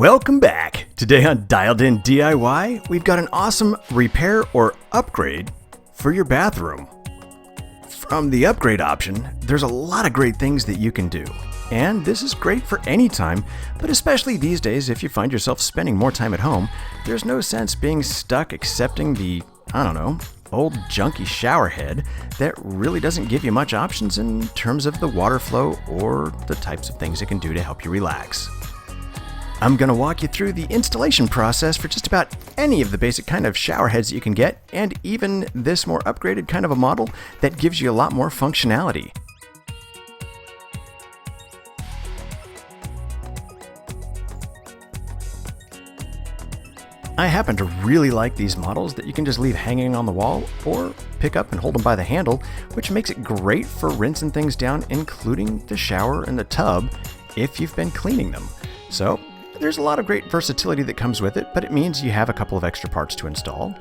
Welcome back! Today on Dialed In DIY, we've got an awesome repair or upgrade for your bathroom. From the upgrade option, there's a lot of great things that you can do. And this is great for any time, but especially these days if you find yourself spending more time at home, there's no sense being stuck accepting the, old junky shower head that really doesn't give you much options in terms of the water flow or the types of things it can do to help you relax. I'm going to walk you through the installation process for just about any of the basic kind of shower heads that you can get, and even this more upgraded kind of a model that gives you a lot more functionality. I happen to really like these models that you can just leave hanging on the wall or pick up and hold them by the handle, which makes it great for rinsing things down, including the shower and the tub if you've been cleaning them. So there's a lot of great versatility that comes with it, but it means you have a couple of extra parts to install.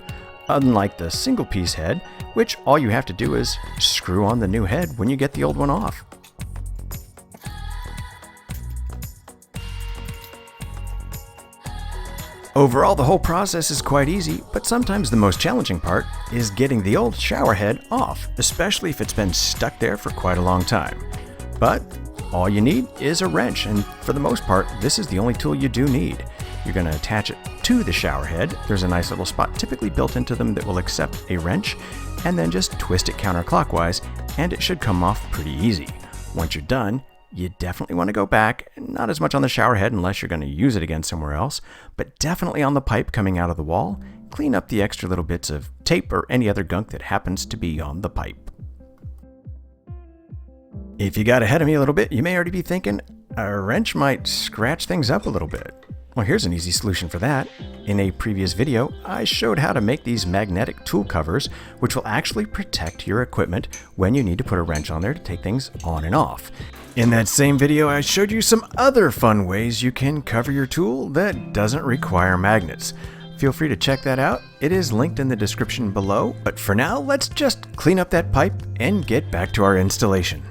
Unlike the single piece head, which all you have to do is screw on the new head when you get the old one off. Overall, the whole process is quite easy, but sometimes the most challenging part is getting the old shower head off, especially if it's been stuck there for quite a long time. But all you need is a wrench, and for the most part, this is the only tool you do need. You're going to attach it to the shower head. There's a nice little spot typically built into them that will accept a wrench, and then just twist it counterclockwise, and it should come off pretty easy. Once you're done, you definitely want to go back, not as much on the shower head unless you're going to use it again somewhere else, but definitely on the pipe coming out of the wall. Clean up the extra little bits of tape or any other gunk that happens to be on the pipe. If you got ahead of me a little bit, you may already be thinking, a wrench might scratch things up a little bit. Well, here's an easy solution for that. In a previous video, I showed how to make these magnetic tool covers, which will actually protect your equipment when you need to put a wrench on there to take things on and off. In that same video, I showed you some other fun ways you can cover your tool that doesn't require magnets. Feel free to check that out. It is linked in the description below, but for now, let's just clean up that pipe and get back to our installation.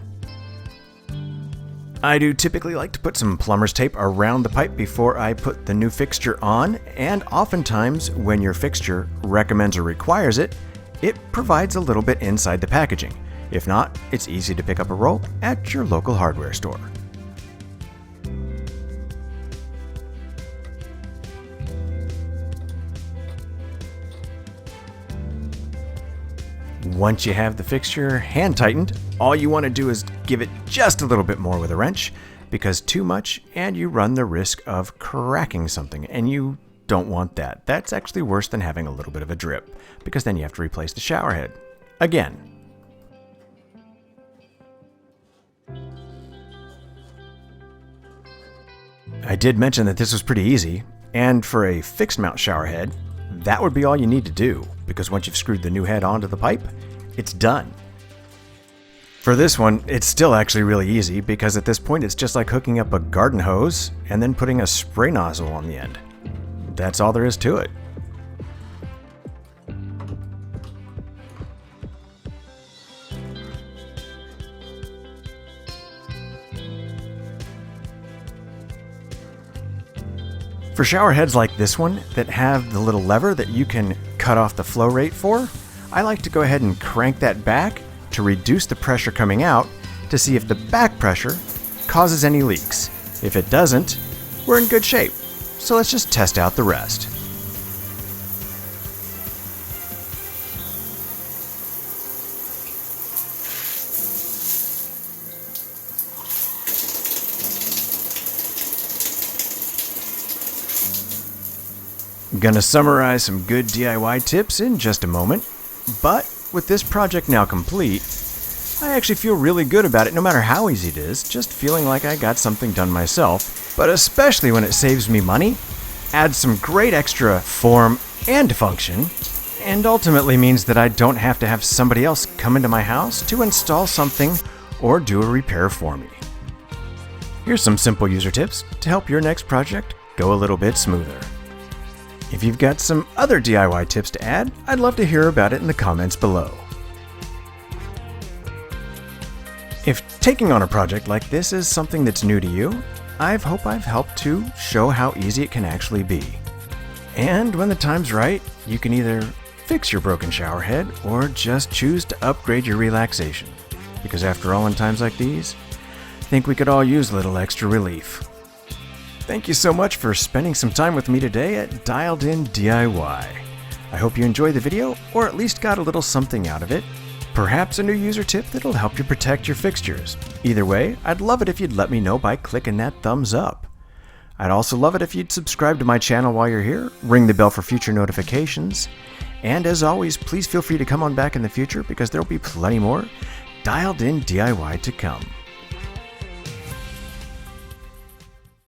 I do typically like to put some plumber's tape around the pipe before I put the new fixture on, and oftentimes when your fixture recommends or requires it, it provides a little bit inside the packaging. If not, it's easy to pick up a roll at your local hardware store. Once you have the fixture hand tightened, all you want to do is give it just a little bit more with a wrench, because too much and you run the risk of cracking something, and you don't want that. That's actually worse than having a little bit of a drip, because then you have to replace the shower head again. I did mention that this was pretty easy, and for a fixed mount shower head, that would be all you need to do, because once you've screwed the new head onto the pipe, it's done. For this one, it's still actually really easy, because at this point it's just like hooking up a garden hose and then putting a spray nozzle on the end. That's all there is to it. For shower heads like this one that have the little lever that you can cut off the flow rate for, I like to go ahead and crank that back to reduce the pressure coming out to see if the back pressure causes any leaks. If it doesn't, we're in good shape. So let's just test out the rest. I'm gonna summarize some good DIY tips in just a moment, but with this project now complete, I actually feel really good about it no matter how easy it is, just feeling like I got something done myself, but especially when it saves me money, adds some great extra form and function, and ultimately means that I don't have to have somebody else come into my house to install something or do a repair for me. Here's some simple user tips to help your next project go a little bit smoother. If you've got some other DIY tips to add, I'd love to hear about it in the comments below. If taking on a project like this is something that's new to you, I hope I've helped to show how easy it can actually be. And when the time's right, you can either fix your broken shower head or just choose to upgrade your relaxation. Because after all, in times like these, I think we could all use a little extra relief. Thank you so much for spending some time with me today at Dialed In DIY. I hope you enjoyed the video, or at least got a little something out of it. Perhaps a new user tip that'll help you protect your fixtures. Either way, I'd love it if you'd let me know by clicking that thumbs up. I'd also love it if you'd subscribe to my channel while you're here, ring the bell for future notifications, and as always, please feel free to come on back in the future because there'll be plenty more Dialed In DIY to come.